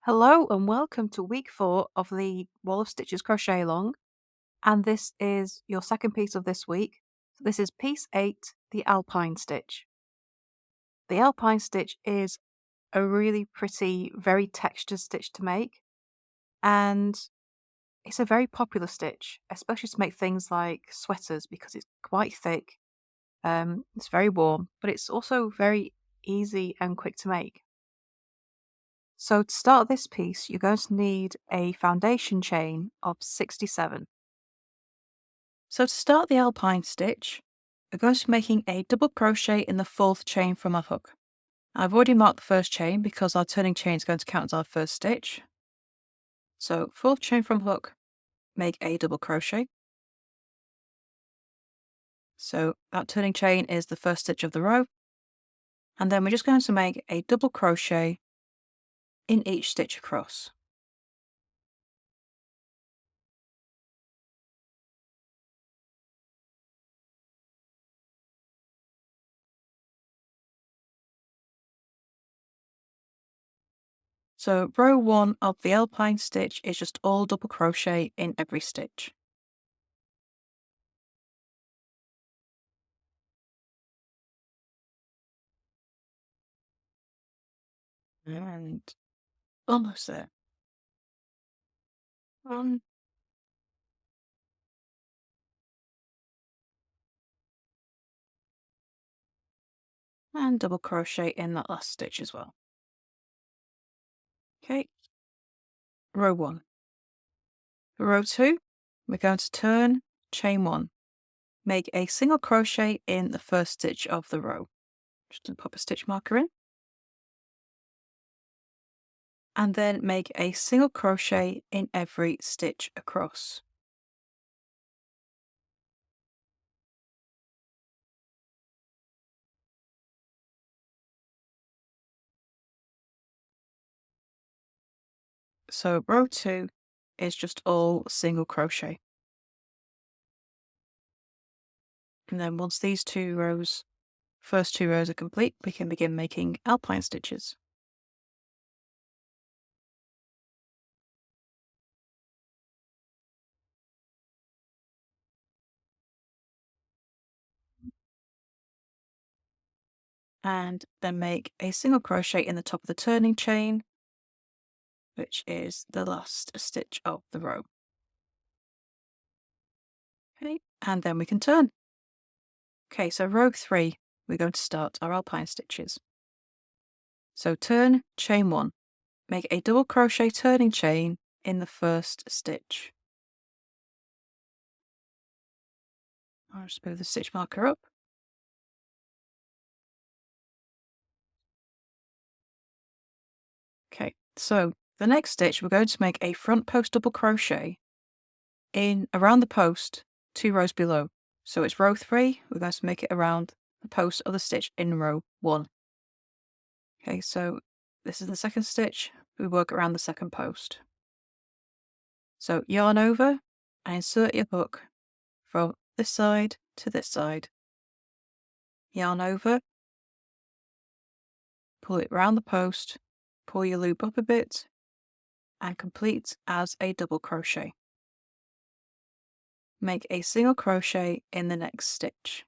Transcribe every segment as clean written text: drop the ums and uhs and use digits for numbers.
Hello and welcome to week 4 of the Wall of Stitches crochet along, and this is your second piece of this week. So this is piece 8, the Alpine stitch. The Alpine stitch is a really pretty, very textured stitch to make, and it's a very popular stitch, especially to make things like sweaters because it's quite thick. It's very warm, but it's also very easy and quick to make. So to start this piece, you're going to need a foundation chain of 67. So to start the Alpine stitch, we're going to be making a double crochet in the 4th chain from our hook. I've already marked the first chain because our turning chain is going to count as our first stitch. So 4th chain from hook, make a double crochet. So that turning chain is the first stitch of the row. And then we're just going to make a double crochet in each stitch across. So row 1 of the Alpine stitch is just all double crochet in every stitch. And almost there. 1, and double crochet in that last stitch as well. Okay, row 1. For row 2, we're going to turn, chain 1. Make a single crochet in the first stitch of the row. Just going to pop a stitch marker in. And then make a single crochet in every stitch across. So row 2 is just all single crochet. And then once these first two rows are complete, we can begin making Alpine stitches. And then make a single crochet in the top of the turning chain, which is the last stitch of the row. Okay, and then we can turn. Okay, so row 3, we're going to start our Alpine stitches. So turn, chain 1. Make a double crochet turning chain in the first stitch. I'll just move the stitch marker up. Okay, so the next stitch, we're going to make a front post double crochet in around the post 2 rows below. So it's row 3, we're going to make it around the post of the stitch in row 1. Okay, so this is the second stitch, we work around the second post. So yarn over and insert your hook from this side to this side. Yarn over, pull it round the post, pull your loop up a bit, and complete as a double crochet. Make a single crochet in the next stitch.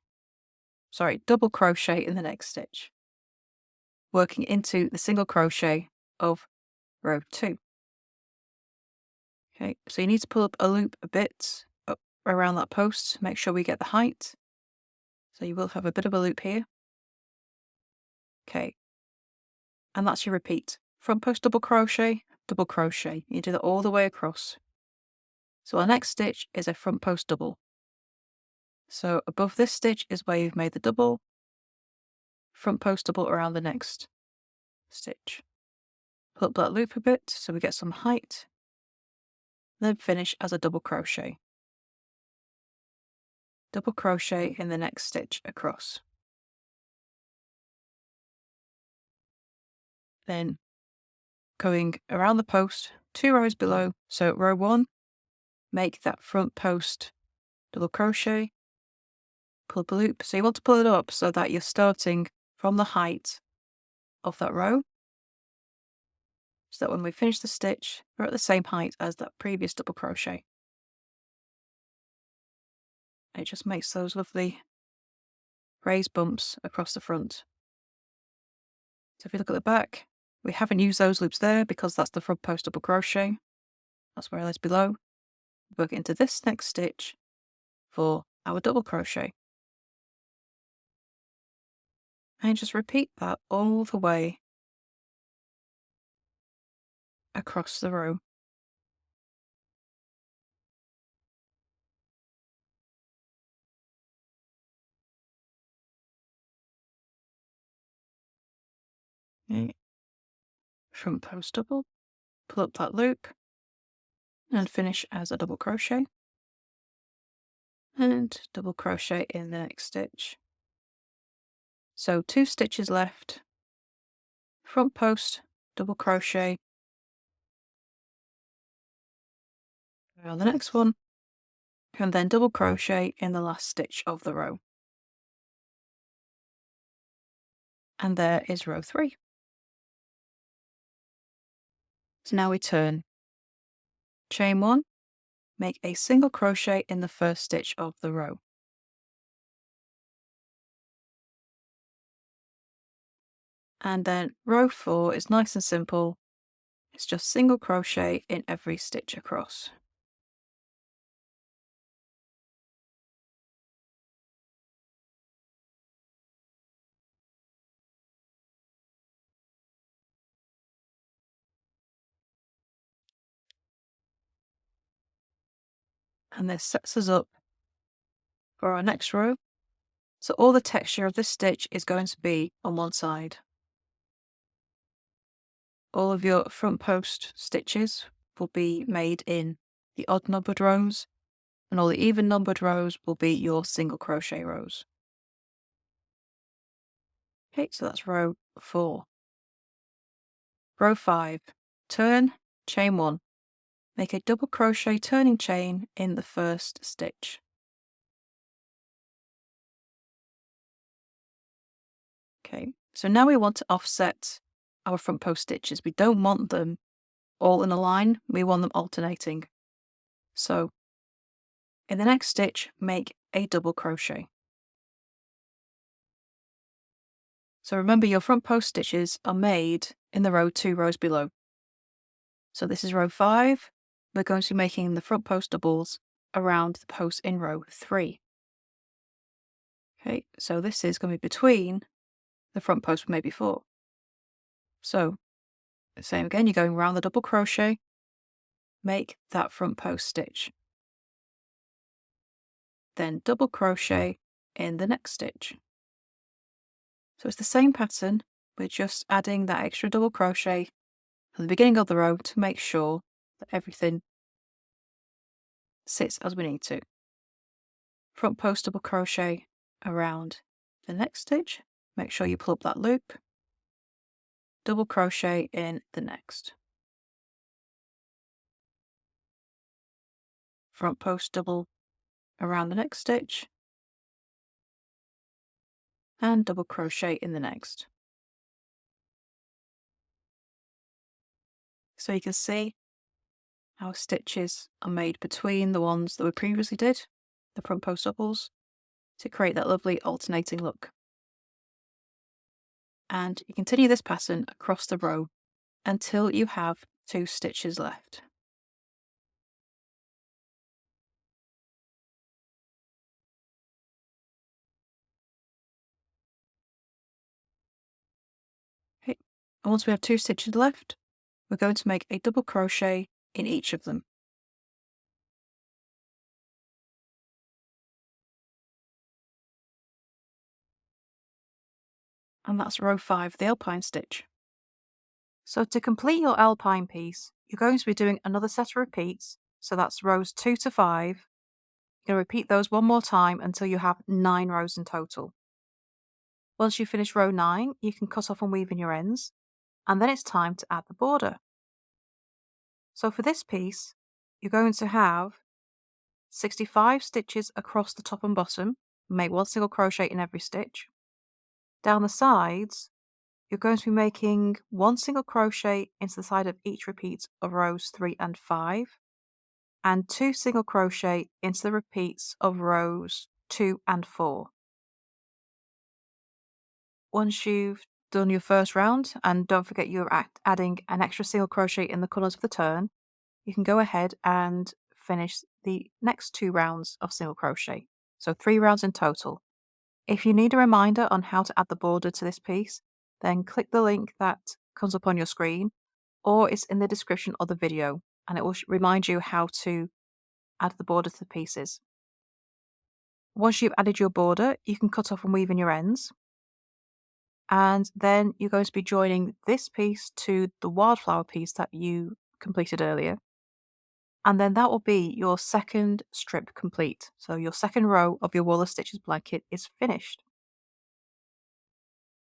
Sorry, double crochet in the next stitch, working into the single crochet of row 2. Okay, so you need to pull up a loop a bit up around that post, make sure we get the height. So you will have a bit of a loop here. Okay, and that's your repeat. Front post double crochet, double crochet. You do that all the way across. So our next stitch is a front post double. So above this stitch is where you've made the double, front post double around the next stitch. Pull up that loop a bit so we get some height, then finish as a double crochet. Double crochet in the next stitch across. Then going around the post 2 rows below, so row 1, make that front post double crochet, pull up a loop. So you want to pull it up so that you're starting from the height of that row. so that when we finish the stitch, we're at the same height as that previous double crochet. It just makes those lovely raised bumps across the front. So if you look at the back, we haven't used those loops there because that's the front post double crochet. That's where it is below. Work into this next stitch for our double crochet. And just repeat that all the way across the row. Okay. Front post double, pull up that loop, and finish as a double crochet. And double crochet in the next stitch. So 2 stitches left, front post, double crochet, on the next one, and then double crochet in the last stitch of the row. And there is row 3. So now we turn, chain 1, make a single crochet in the first stitch of the row. And then row 4 is nice and simple. It's just single crochet in every stitch across. And this sets us up for our next row. So all the texture of this stitch is going to be on one side. All of your front post stitches will be made in the odd numbered rows, and all the even numbered rows will be your single crochet rows. Okay, so that's row 4. Row 5, turn, chain 1. Make a double crochet turning chain in the first stitch. Okay, so now we want to offset our front post stitches. We don't want them all in a line, we want them alternating. So in the next stitch, make a double crochet. So remember your front post stitches are made in the row 2 rows below. So this is row 5. We're going to be making the front post doubles around the post in row 3. Okay, so this is going to be between the front post we made before. So same again, you're going around the double crochet, make that front post stitch. Then double crochet in the next stitch. So it's the same pattern, we're just adding that extra double crochet at the beginning of the row to make sure that everything sits as we need to. Front post double crochet around the next stitch, make sure you pull up that loop, double crochet in the next. Front post double around the next stitch, and double crochet in the next. So you can see our stitches are made between the ones that we previously did, the front post doubles, to create that lovely alternating look. And you continue this pattern across the row until you have 2 stitches left. Okay. And once we have 2 stitches left, we're going to make a double crochet in each of them. And that's row 5, the Alpine stitch. So to complete your Alpine piece, you're going to be doing another set of repeats. So that's rows 2 to 5. You're going to repeat those one more time until you have 9 rows in total. Once you finish row 9, you can cut off and weave in your ends, and then it's time to add the border. So for this piece, you're going to have 65 stitches across the top and bottom, make 1 single crochet in every stitch. Down the sides, you're going to be making 1 single crochet into the side of each repeat of rows 3 and 5, and 2 single crochet into the repeats of rows 2 and 4. Once you've done your first round, and don't forget you're adding an extra single crochet in the colours of the turn, you can go ahead and finish the next 2 rounds of single crochet. So 3 rounds in total. If you need a reminder on how to add the border to this piece, then click the link that comes up on your screen, or it's in the description of the video, and it will remind you how to add the border to the pieces. Once you've added your border, you can cut off and weave in your ends. And then you're going to be joining this piece to the wildflower piece that you completed earlier. And then that will be your second strip complete. So your second row of your Wall of Stitches blanket is finished.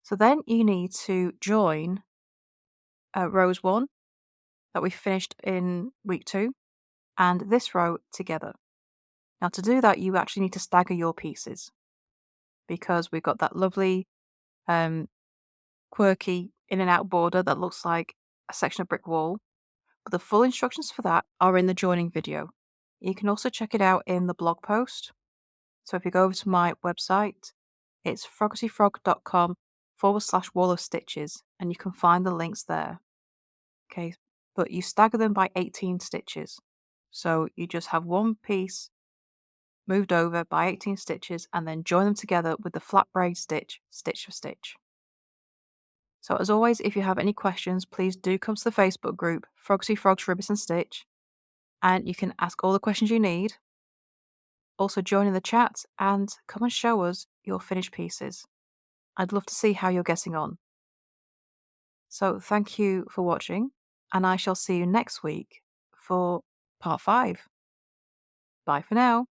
So then you need to join rows 1 that we finished in week 2 and this row together. Now to do that, you actually need to stagger your pieces because we've got that lovely quirky in and out border that looks like a section of brick wall. But the full instructions for that are in the joining video. You can also check it out in the blog post. So if you go over to my website, it's froggityfrog.com/wall of stitches, and you can find the links there. Okay, but you stagger them by 18 stitches. So you just have one piece moved over by 18 stitches and then join them together with the flat braid stitch, stitch for stitch. So as always, if you have any questions, please do come to the Facebook group, Froggity Frogs Ribbons and Stitch, and you can ask all the questions you need. Also join in the chat and come and show us your finished pieces. I'd love to see how you're getting on. So thank you for watching, and I shall see you next week for part 5. Bye for now.